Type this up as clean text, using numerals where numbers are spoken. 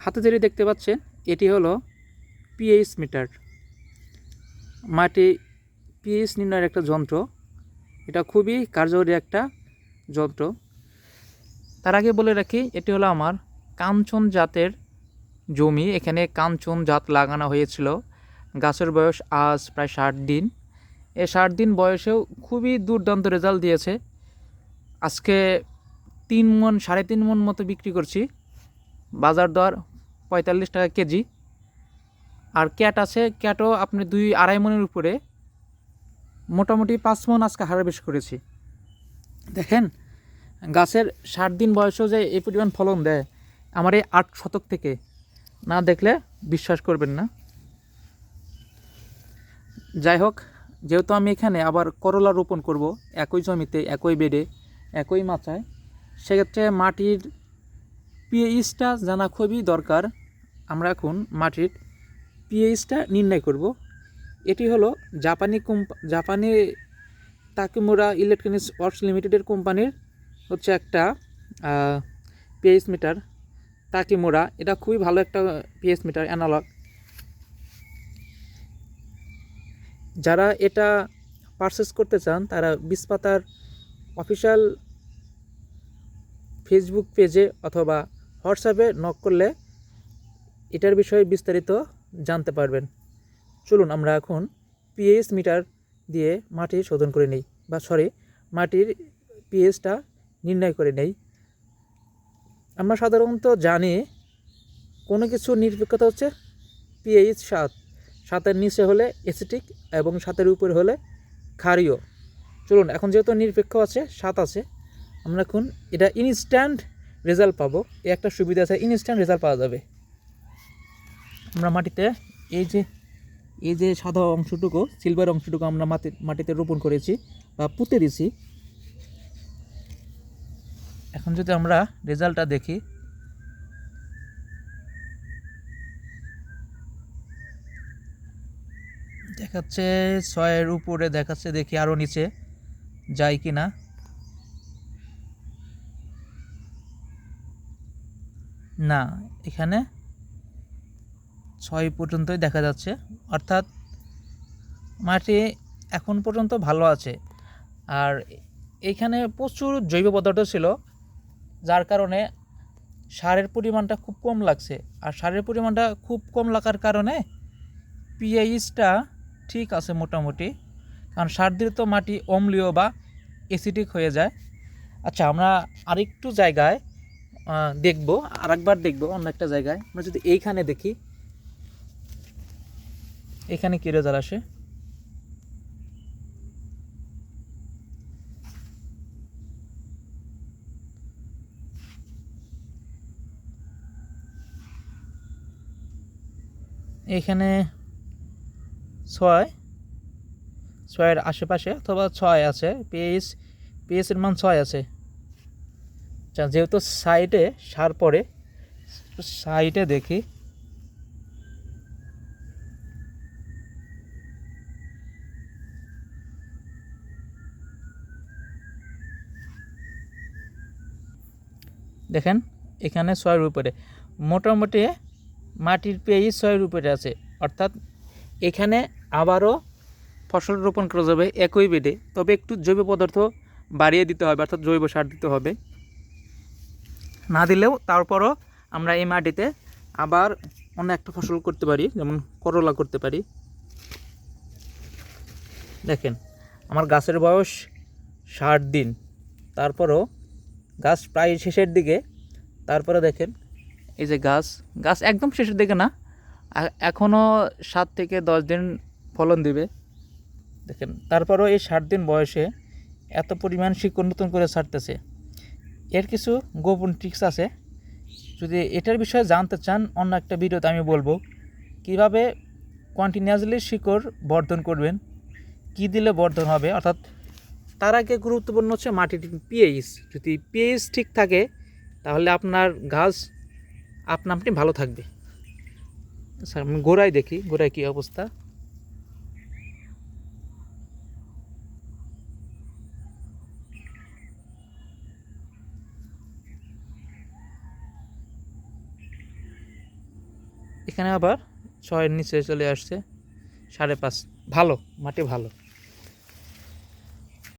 হাতে যেটি দেখতে পাচ্ছেন এটি হলো পিএইচ মিটার, মাটি পিএইচ নির্ণয়ের একটা যন্ত্র। এটা খুবই কার্যকরী একটা যন্ত্র। তার আগে বলে রাখি, এটি হলো আমার কাঞ্চন জাতের জমি। এখানে কাঞ্চন জাত লাগানো হয়েছিল। গাছের বয়স আজ প্রায় 60 দিন। এই 60 দিন বয়সেও খুবই দুর্দান্ত রেজাল্ট দিয়েছে। আজকে 3 মণ 3.5 মণ মতো বিক্রি করছি। বাজার দর 45 টাকা কেজি। আর ক্যাট আছে, ক্যাটও আপনি 2-2.5 মণের উপরে, মোটামুটি 5 মণ আজকে হারভেস্ট করেছি। দেখেন গাছের 60 দিন বয়সেও যে এই পরিমাণ ফলন দেয়, আমার এই 8 শতক থেকে, না দেখলে বিশ্বাস করবেন না। যাই হোক, যেহেতু আমি এখানে আবার করলা রোপণ করব একই জমিতে, একই বেডে, একই মাচায়, সেক্ষেত্রে মাটির পিএইচটা জানা খুবই দরকার। আমরা এখন মাটির পিএইচটা নির্ণয় করব। এটি হলো জাপানি তাকিমুরা ইলেকট্রনিক্স ওয়ার্কস লিমিটেডের কোম্পানির হচ্ছে একটা পিএইচ মিটার, তাকিমুরা। এটা খুবই ভালো একটা পিএইচ মিটার, অ্যানালগ। যারা এটা পারচেস করতে চান তারা বীজপাতার অফিসিয়াল ফেসবুক পেজে অথবা হোয়াটসঅ্যাপে নক করলে এটার বিষয়ে বিস্তারিত জানতে পারবেন। চলুন আমরা এখন পিএইচ মিটার দিয়ে মাটি শোধন করে নেই, মাটির পিএইচটা নির্ণয় করে নেই। আমরা সাধারণত জানি কোনো কিছু নিরপেক্ষতা হচ্ছে পিএইচ 7-7-এর নিচে হলে অ্যাসিটিক এবং 7-এর উপরে হলে ক্ষারীয়। চলুন, এখন যেহেতু নিরপেক্ষ আছে, 7 আছে, আমরা এখন এটা ইনস্ট্যান্ট রেজাল্ট পাবো। এই একটা সুবিধা আছে, ইনস্ট্যান্ট রেজাল্ট পাওয়া যাবে। আমরা মাটিতে এই যে সাদা অংশটুকু, সিলভার অংশটুকু আমরা মাটিতে রোপণ করেছি বা পুঁতে দিছি। এখন যদি আমরা রেজাল্টটা দেখি, দেখাচ্ছে 6-এর উপরে দেখাচ্ছে। দেখি আরও নিচে যায় কি না। না, এখানে 6 পর্যন্তই দেখা যাচ্ছে, অর্থাৎ মাটি এখন পর্যন্ত ভালো আছে। আর এইখানে প্রচুর জৈব পদার্থ ছিল, যার কারণে সারের পরিমাণটা খুব কম লাগছে। আর সারের পরিমাণটা খুব কম লাগার কারণে পিএইচটা ঠিক আছে মোটামুটি, কারণ সার দিলে তো মাটি অম্লীয় বা অ্যাসিডিক হয়ে যায়। আচ্ছা, আমরা আরেকটু জায়গায় দেখব, আরেকবার দেখব অন্য একটা জায়গায়। আমরা যদি এইখানে দেখি, এখানে কী রেজাল্ট আসে। এখানে 6-6-এর আশেপাশে অথবা 6 আছে, পিএইচের মান 6 আছে। আচ্ছা, যেহেতু সাইডে সার পড়ে, সাইডে দেখি। দেখেন এখানে 6-এর উপরে, মোটামুটি মাটির পিএইচ 6-এর উপরে আছে। অর্থাৎ এখানে আবারও ফসল রোপণ করা যাবে একই বেডে, তবে একটু জৈব পদার্থ বাড়িয়ে দিতে হবে, অর্থাৎ জৈব সার দিতে হবে। না দিলেও তারপরও আমরা এই মাটিতে আবার অন্য একটা ফসল করতে পারি, যেমন করলা করতে পারি। দেখেন আমার গাছের বয়স 60 দিন, তারপরও গাছ প্রায় শেষের দিকে। তারপরে দেখেন এই যে গাছ একদম শেষের দিকে না, এখনও 7 থেকে 10 দিন ফলন দিবে। দেখেন তারপরও এই 60 দিন বয়সে এত পরিমাণ শিকড় নতুন করে ছাড়তেছে। এর কিছু গোপন ট্রিক্স আছে। যদি এটার বিষয়ে জানতে চান, অন্য একটা ভিডিওতে আমি বলবো কিভাবে কন্টিনিউয়াসলি শিকড় বর্ধন করবেন, কি দিলে বর্ধন হবে। অর্থাৎ তার আগে গুরুত্বপূর্ণ হচ্ছে মাটির পিএইচ। যদি পিএইচ ঠিক থাকে তাহলে আপনার গাছ আপনি ভালো থাকবে। আচ্ছা, আমি গোড়ায় দেখি, গোড়ায় কী অবস্থা। এখানে আবার 6-এর নিচে চলে আসছে 5.5। ভালো, মাটি ভালো।